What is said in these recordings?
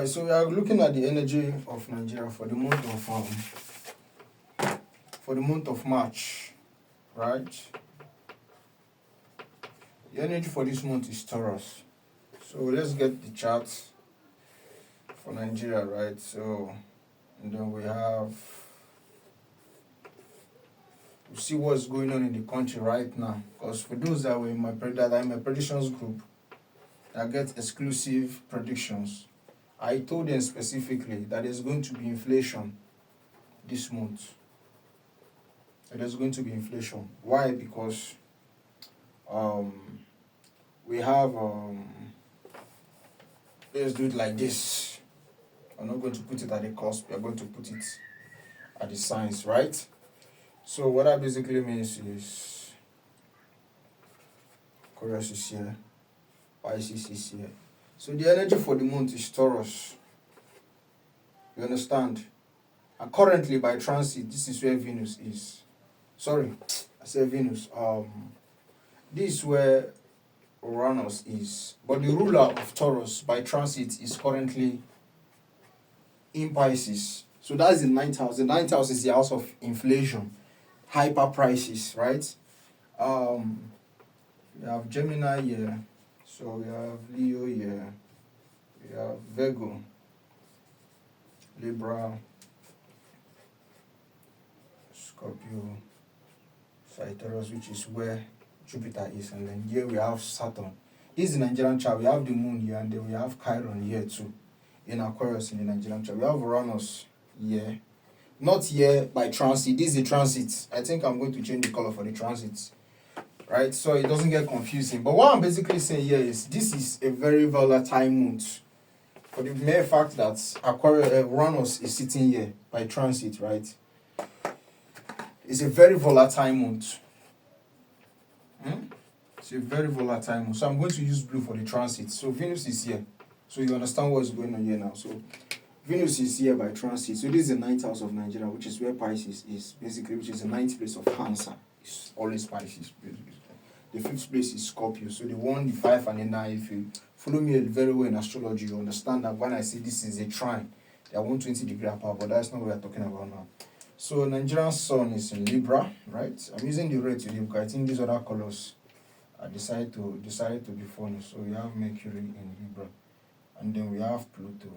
Alright, so we are looking at the energy of Nigeria for the month of March, right? The energy for this month is Taurus. So let's get the chart for Nigeria, right? So, and then we see what's going on in the country right now. Because for those that were in my predictions group that get exclusive predictions, I told them specifically that there's going to be inflation this month. There's going to be inflation. Why? Because we have let's do it like this. I'm not going to put it at the cusp, we are going to put it at the signs, right? So what that basically means is Aquarius is here, Pisces is here. So the energy for the month is Taurus. You understand? And currently by transit, this is where Venus is. Sorry, I said Venus. This is where Uranus is. But the ruler of Taurus by transit is currently in Pisces. So that's the ninth house. The ninth house is the house of inflation, hyper prices, right? We have Gemini here. So we have Leo here. We have Virgo, Libra, Scorpio, Sagittarius, which is where Jupiter is, and then here we have Saturn. This is the Nigerian chart. We have the moon here, and then we have Chiron here too, in Aquarius in the Nigerian chart. We have Uranus here, not here by transit. This is the transit. I think I'm going to change the color for the transit, right? So it doesn't get confusing. But what I'm basically saying here is this is a very volatile month, for the mere fact that Uranus is sitting here by transit, right? It's a very volatile month. It's a very volatile month. So I'm going to use blue for the transit. So Venus is here. So you understand what's going on here now. So Venus is here by transit. So this is the ninth house of Nigeria, which is where Pisces is, basically, which is the ninth place of Cancer. It's always Pisces, basically. The fifth place is Scorpio. So the 1, the 5, and the 9, if you follow me very well in astrology, you understand that when I say this is a trine, they are 120 degree apart, but that's not what we're talking about now. So Nigerian sun is in Libra, right? I'm using the red today because I think these other colors I decided to be funny. So we have Mercury in Libra, and then we have Pluto,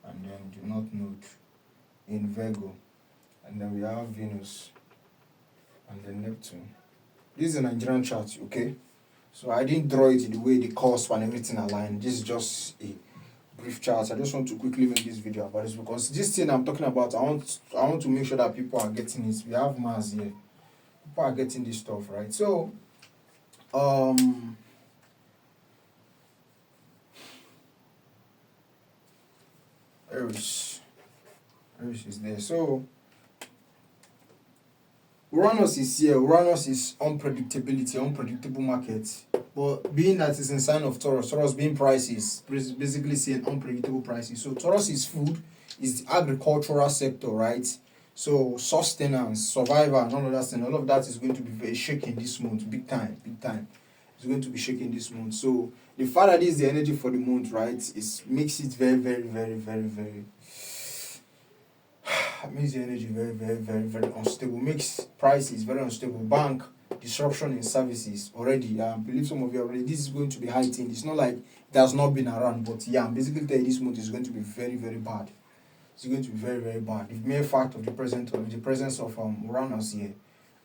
and then the North Node in Virgo, and then we have Venus, and then Neptune. This is a Nigerian chart, okay? So I didn't draw it in the way the cusp and everything aligned. This is just a brief chart. I just want to quickly make this video about this because this thing I'm talking about, I want to make sure that people are getting it. We have Mars here. People are getting this stuff, right? So Aries is there. So Uranus is here. Uranus is unpredictability, unpredictable market. But being that it's in sign of Taurus, Taurus being prices, basically saying unpredictable prices. So Taurus is food, is the agricultural sector, right? So sustenance, survival, and all of that thing, all of that is going to be very shaking this month, big time. It's going to be shaking this month. So the fact that this is the energy for the month, right, makes it very makes the energy very unstable, makes prices very unstable. Bank disruption in services already. I believe some of you already. This is going to be heightened. It's not like it has not been around, but yeah, I'm basically telling you this month is going to be very bad. It's going to be very bad. The mere fact of the presence of Uranus here.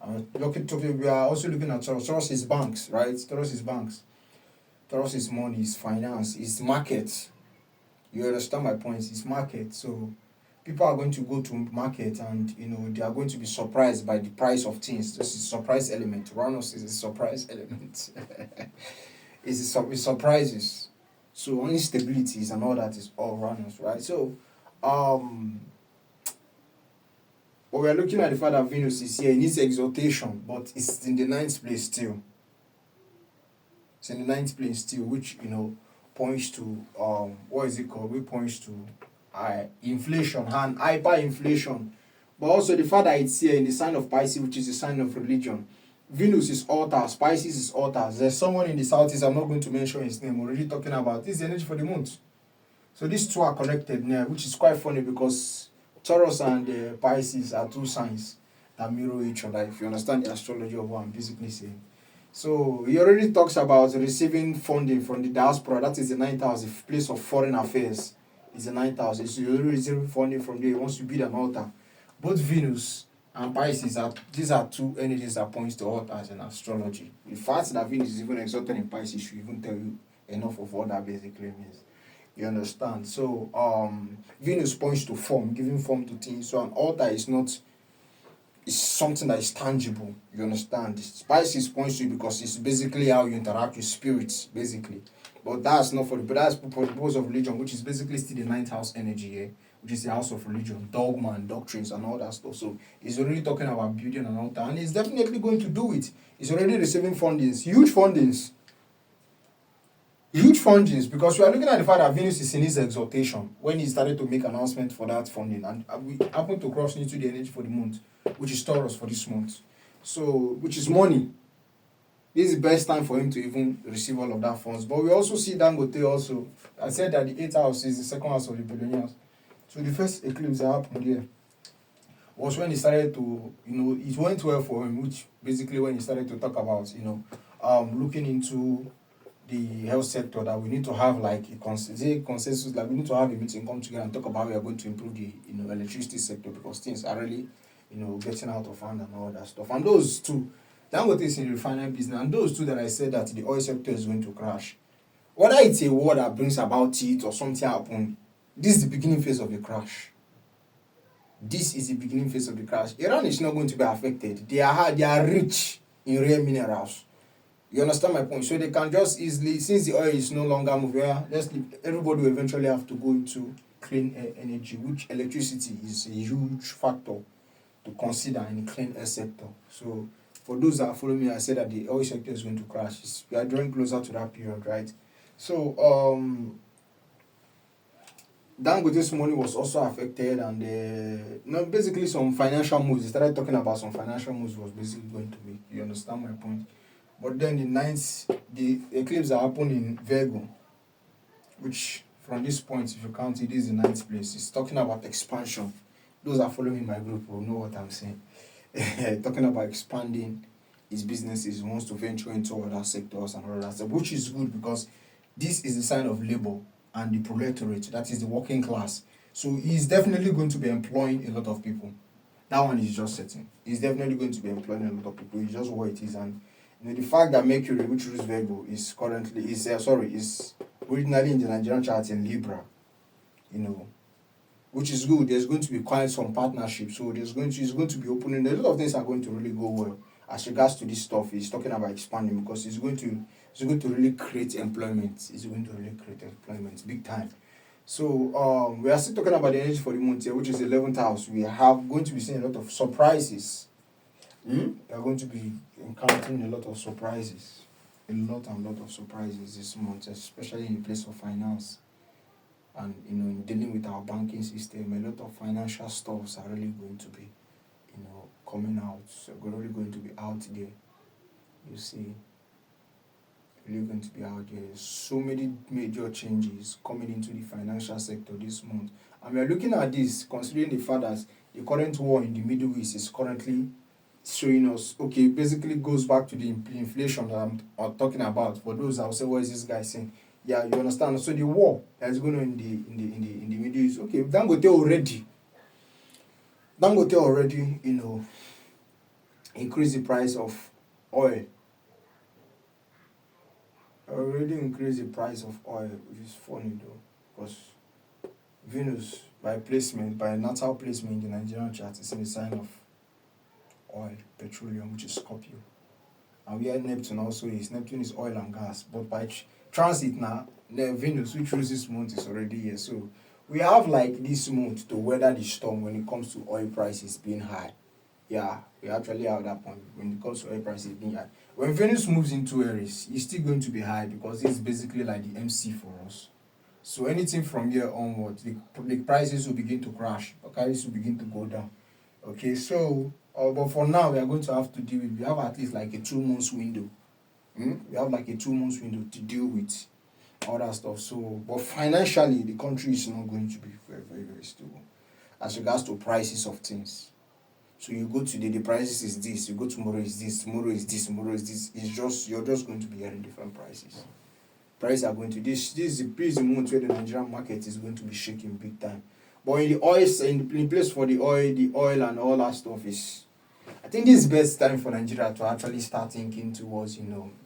We are also looking at Taurus. Taurus is banks, right? Taurus is banks. Taurus is money, is finance, is market. You understand my point? It's market. So people are going to go to market and they are going to be surprised by the price of things. This is a surprise element. Uranus is a surprise element. It surprises. So instabilities and all that is all Uranus, right? So but we are looking at the fact that Venus is here in its exaltation, but it's in the ninth place still. It's in the ninth place still, which points to what is it called? We points to inflation and hyperinflation. But also the fact that it's here in the sign of Pisces, which is the sign of religion. Venus is altars, Pisces is altars. There's someone in the southeast, I'm not going to mention his name, already talking about this is the energy for the month. So these two are connected now, which is quite funny because Taurus and Pisces are two signs that mirror each other. If you understand the astrology of what I'm basically saying. So he already talks about receiving funding from the diaspora. That is the ninth house, the place of foreign affairs. Is the ninth house. So you already receiving funding from there. He wants to build an altar. Both Venus and Pisces are these are two energies that points to altars in astrology. The fact that Venus is even exalted in Pisces should even tell you enough of what that basically means. You understand? So Venus points to form, giving form to things. So an altar is not, it's something that is tangible. You understand? Pisces points to it because it's basically how you interact with spirits, basically. But that's not for the, but that's for the purpose of religion, which is basically still the ninth house energy here, which is the house of religion, dogma and doctrines and all that stuff. So he's already talking about building an altar, and he's definitely going to do it. He's already receiving fundings, huge fundings, because we are looking at the fact that Venus is in his exaltation when he started to make announcement for that funding, and we happen to cross into the energy for the month, which is Taurus for this month. So, which is money. This is the best time for him to even receive all of that funds. But we also see Dangote also. I said that the 8th house is the second house of the billionaires. So the first eclipse that happened here was when he started to, it went well for him, which basically when he started to talk about, looking into the health sector, that we need to have like a consensus, like we need to have a meeting, come together and talk about how we are going to improve the electricity sector, because things are really getting out of hand and all that stuff. And those two, Dangote is in the refinery business, and those two that I said that the oil sector is going to crash, whether it's a war that brings about it or something happen, this is the beginning phase of the crash. This is the beginning phase of the crash. Iran is not going to be affected. They are rich in rare minerals. You understand my point? So they can just easily, since the oil is no longer moving, everybody will eventually have to go into clean air energy, which electricity is a huge factor to consider in the clean air sector. So for those that follow me, I said that the oil sector is going to crash. We are drawing closer to that period, right? So Dangote's money was also affected, and basically some financial moves. He started talking about some financial moves was basically going to make. You understand my point? But then the eclipse that happened in Virgo, which from this point, if you count it, is the ninth place. It's talking about expansion. Those that follow me in my group will know what I'm saying. Talking about expanding his businesses, he wants to venture into other sectors and all that stuff, which is good because this is the sign of labor and the proletariat, that is the working class. So he's definitely going to be employing a lot of people. That one is just certain. He's definitely going to be employing a lot of people. It's just what it is. And the fact that Mercury, which rules Virgo, is originally in the Nigerian chart in Libra, which is good. There's going to be quite some partnership. So he's going to be opening. A lot of things are going to really go well as regards to this stuff. He's talking about expanding because it's going to really create employment. It's going to really create employment big time. So we are still talking about the energy for the month here, which is the 11th house. We are going to be seeing a lot of surprises. We are going to be encountering a lot of surprises. A lot of surprises this month, especially in the place of finance. And in dealing with our banking system, a lot of financial stuffs are really going to be, coming out. So we're really going to be out there. You see, really going to be out there. So many major changes coming into the financial sector this month. And we are looking at this, considering the fact that the current war in the Middle East is currently showing us, okay, basically goes back to the inflation that I'm talking about. For those that will say, what is this guy saying? Yeah, you understand. So the war that is going on in the Middle East, okay, Dangote already, increased the price of oil. Already increased the price of oil, which is funny though, because Venus, by natal placement in the Nigerian chart, is in the sign of oil, petroleum, which is Scorpio. And where Neptune also is. Neptune is oil and gas. But by transit now, the Venus, which rules this month, is already here. So we have like this month to weather the storm when it comes to oil prices being high. Yeah, we actually have that point when it comes to oil prices being high. When Venus moves into Aries, it's still going to be high because it's basically like the MC for us. So anything from here onwards, the prices will begin to crash. The prices will begin to go down. Okay, so but for now, we are going to have to deal with, we have at least like a 2 months window. We have like a 2 months window to deal with all that stuff. So, but financially, the country is not going to be very, very, very stable as regards to prices of things. So you go today, the prices is this. You go tomorrow is this. Tomorrow is this. Tomorrow is this. It's just you're just going to be hearing different prices. Prices are going to this is the month where the Nigerian market is going to be shaking big time. But in the oil, in the place for the oil and all that stuff is, I think this is the best time for Nigeria to actually start thinking towards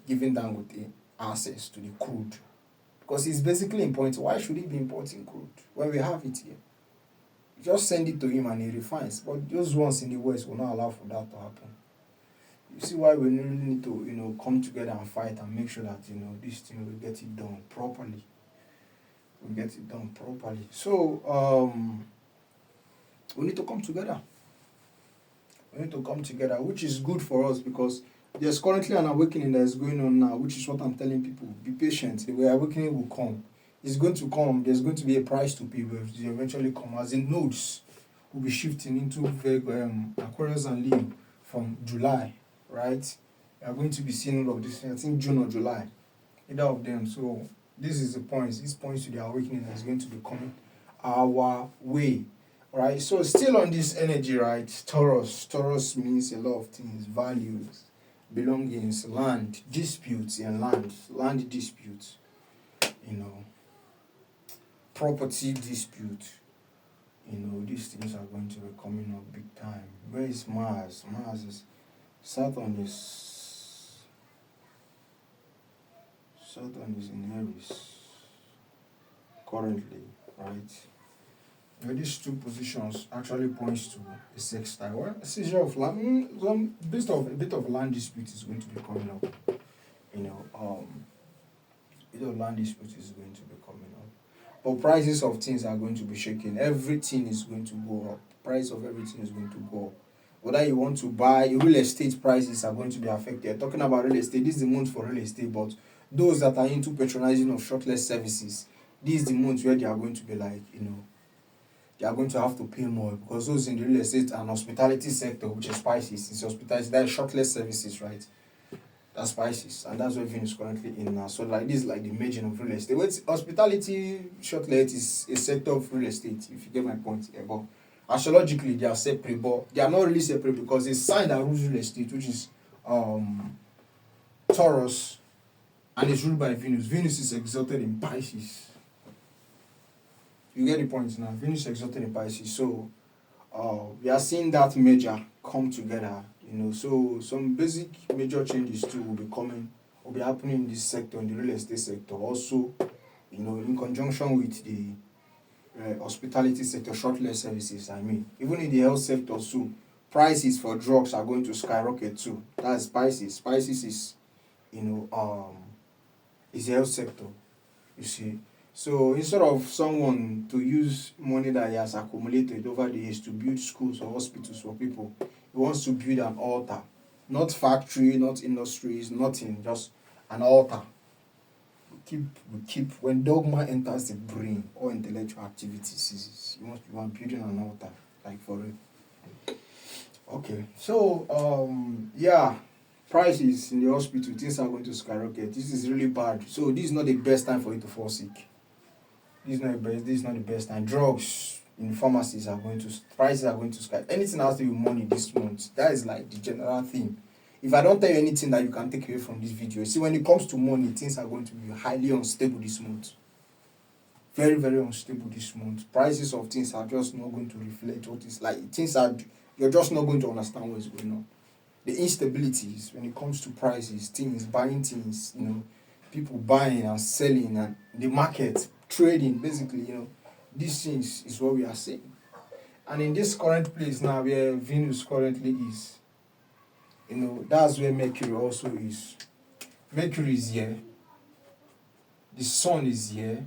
giving Dangote access to the crude, because it's basically important. Why should he be importing crude when we have it here? Just send it to him and he refines. But those ones in the West will not allow for that to happen. You see why we really need to, come together and fight and make sure that, this thing will get it done properly. We get it done properly. So, we need to come together. We need to come together, which is good for us because there's currently an awakening that is going on now, which is what I'm telling people. Be patient. The awakening will come. It's going to come. There's going to be a price to pay, but it will eventually come. As in nodes will be shifting into Aquarius and Leo from July, right? We are going to be seeing all of this, I think June or July, either of them. So this is the point. This points to the awakening that is going to be coming our way, right? So still on this energy, right? Taurus means a lot of things: values, belongings, land, disputes and land disputes, property dispute. These things are going to be coming up big time. Where is Mars? Saturn is in Aries currently, right? These two positions actually points to a sextile. Well, a seizure of land, a bit of land dispute is going to be coming up. A bit of land dispute is going to be coming up. But prices of things are going to be shaking. Everything is going to go up. Price of everything is going to go up. Whether you want to buy, real estate prices are going to be affected. Talking about real estate, this is the month for real estate, but those that are into patronizing of shortlist services, this is the month where they are going to be like, they are going to have to pay more, because those in the real estate and hospitality sector, which is spices, it's hospitality, that is shortlist services, right? That's spices, and that's where Venus is currently in now. So like this is like the merging of real estate. With hospitality shortlet is a sector of real estate, if you get my point here. But astrologically they are separate, but they are not really separate because the sign that rules real estate, which is Taurus, and is ruled by Venus. Venus is exalted in Pisces. You get the point now. Venus is exalted in Pisces. So we are seeing that merger come together. So some basic major changes too will be happening in this sector, in the real estate sector. Also, in conjunction with the hospitality sector, shortlist services. Even in the health sector too, prices for drugs are going to skyrocket too. That's Pisces. Pisces is, is the health sector. You see. So instead of someone to use money that he has accumulated over the years to build schools or hospitals for people, he wants to build an altar. Not factory, not industries, nothing, just an altar. We keep when dogma enters the brain or intellectual activities, you must be building an altar, like for it. Okay. So prices in the hospital, things are going to skyrocket. This is really bad. So this is not the best time for you to fall sick. This is not the best time. Drugs in pharmacies prices are going to sky. Anything has to do with money this month. That is like the general theme. If I don't tell you anything that you can take away from this video, see, when it comes to money, things are going to be highly unstable this month. Very, very unstable this month. Prices of things are just not going to reflect what is like. You're just not going to understand what is going on. The instabilities when it comes to prices, things, buying things, people buying and selling, and the market, trading, basically, these things is what we are seeing. And in this current place now where Venus currently is, that's where Mercury also is. Mercury is here. The sun is here.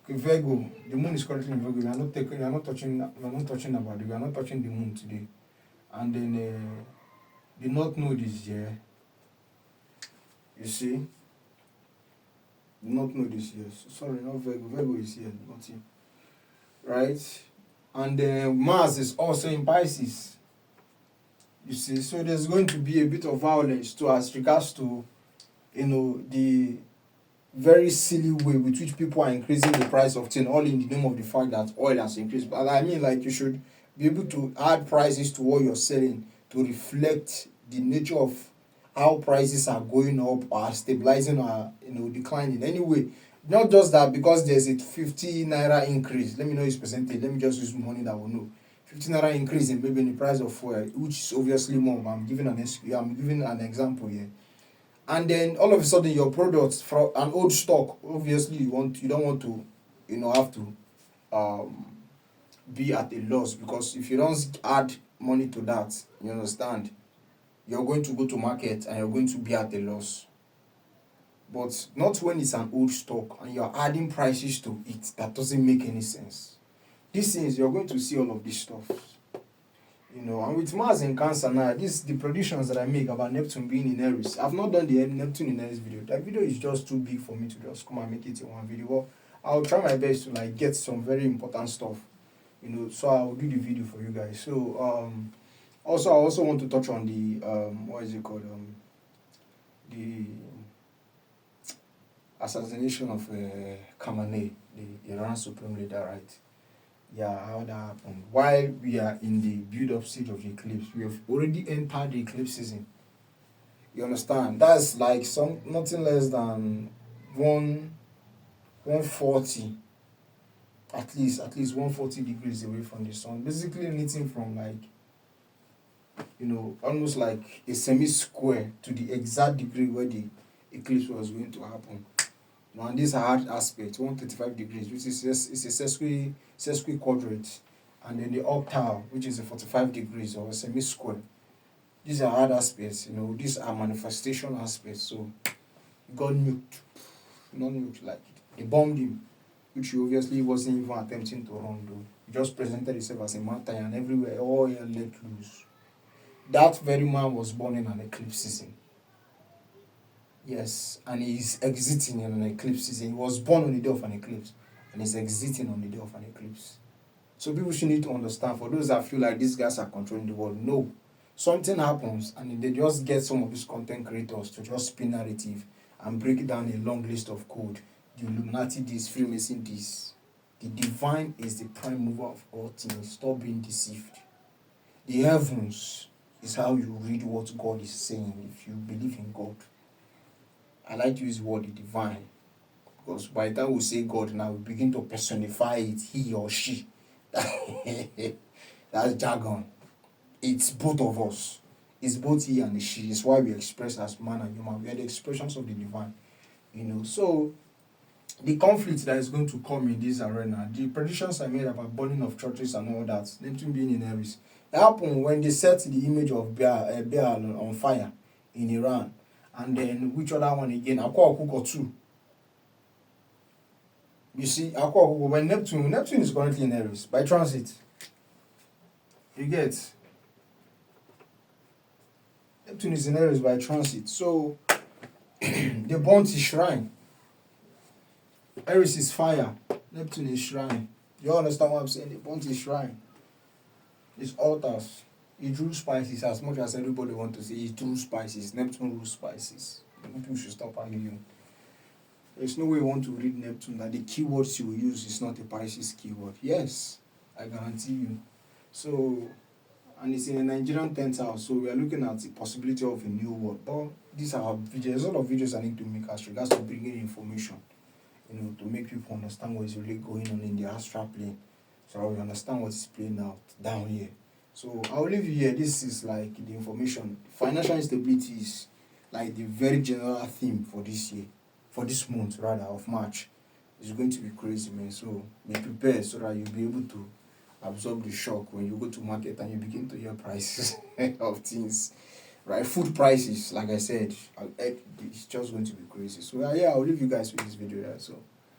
Okay, Virgo, the moon is currently in Virgo. We are not touching the moon today. And then the North Node is here. You see? The North Node is here. Sorry, not Virgo. Virgo is here, not here. Right? And Mars is also in Pisces. You see? So there's going to be a bit of violence too as regards to, the very silly way with which people are increasing the price of things, all in the name of the fact that oil has increased. But I mean, like, you should be able to add prices to what you're selling to reflect the nature of how prices are going up or stabilizing or declining. Anyway, not just that because there's a 50 naira increase. Let me know its percentage. Let me just use money that will know. 50 naira increase in maybe in the price of fuel, which is obviously more. I'm giving an example here. And then all of a sudden your products from an old stock, obviously you don't want to have to be at a loss, because if you don't add money to that, you understand, you're going to go to market and you're going to be at a loss. But not when it's an old stock and you're adding prices to it. That doesn't make any sense. These things, you're going to see all of this stuff. And with Mars in Cancer now, the predictions that I make about Neptune being in Aries. I've not done the Neptune in Aries video. That video is just too big for me to just come and make it in one video. Well, I'll try my best to get some very important stuff. So I'll do the video for you guys. So also I also want to touch on the what is it called? The assassination of Khamenei, the Iran supreme leader, right? Yeah, how that happened. While we are in the build-up stage of the eclipse, we have already entered the eclipse season. You understand? That's like nothing less than 140, at least 140 degrees away from the sun. Basically anything from almost like a semi-square to the exact degree where the eclipse was going to happen. And these are hard aspects, 135 degrees, which is a sesquiquadrate, and then the octal, which is a 45 degrees or a semi-square. These are hard aspects, these are manifestation aspects. So he got nuked, not nuked, like they bombed him, which he obviously wasn't even attempting to run though. He just presented himself as a martyr, and everywhere, all hell let loose. That very man was born in an eclipse season. Yes, and he's exiting in an eclipse season. He was born on the day of an eclipse, and he's exiting on the day of an eclipse. So people should need to understand, for those that feel like these guys are controlling the world, no. Something happens, and they just get some of these content creators to just spin narrative and break down a long list of code. The Illuminati this, Freemason this. The divine is the prime mover of all things. Stop being deceived. The heavens is how you read what God is saying if you believe in God. I like to use the word the divine, because by the time we say God now, we begin to personify it, he or she. That's jargon. It's both of us. It's both he and she. It's why we express as man and human. We are the expressions of the divine. So the conflict that is going to come in this arena, the predictions I made about burning of churches and all that, Neptune being in Aries, it happened when they set the image of Baal on fire in Iran. And then which other one again? Akwa Okuko 2. You see, Akwa Okuko, when Neptune is currently in Aries by transit. You get? Neptune is in Aries by transit. So they burnt his shrine. Aries is fire. Neptune is shrine. You understand what I'm saying? They burnt his shrine. His altars. He drew spices, as much as everybody wants to say he drew spices. Neptune drew spices. People should stop arguing. There's no way you want to read Neptune that the keywords you will use is not a Pisces keyword. Yes, I guarantee you. So, and it's in a Nigerian 10th house, so we are looking at the possibility of a new word. But these are videos. There's a lot of videos I need to make as regards to bringing information, to make people understand what is really going on in the astral plane. So we understand what is playing out down here. So I'll leave you here. This is like the information. Financial instability is like the very general theme for this year, for this month rather, of March. It's going to be crazy, man. So be prepared so that you'll be able to absorb the shock when you go to market and you begin to hear prices of things, right? Food prices, like I said, it's just going to be crazy. So yeah, I'll leave you guys with this video. So.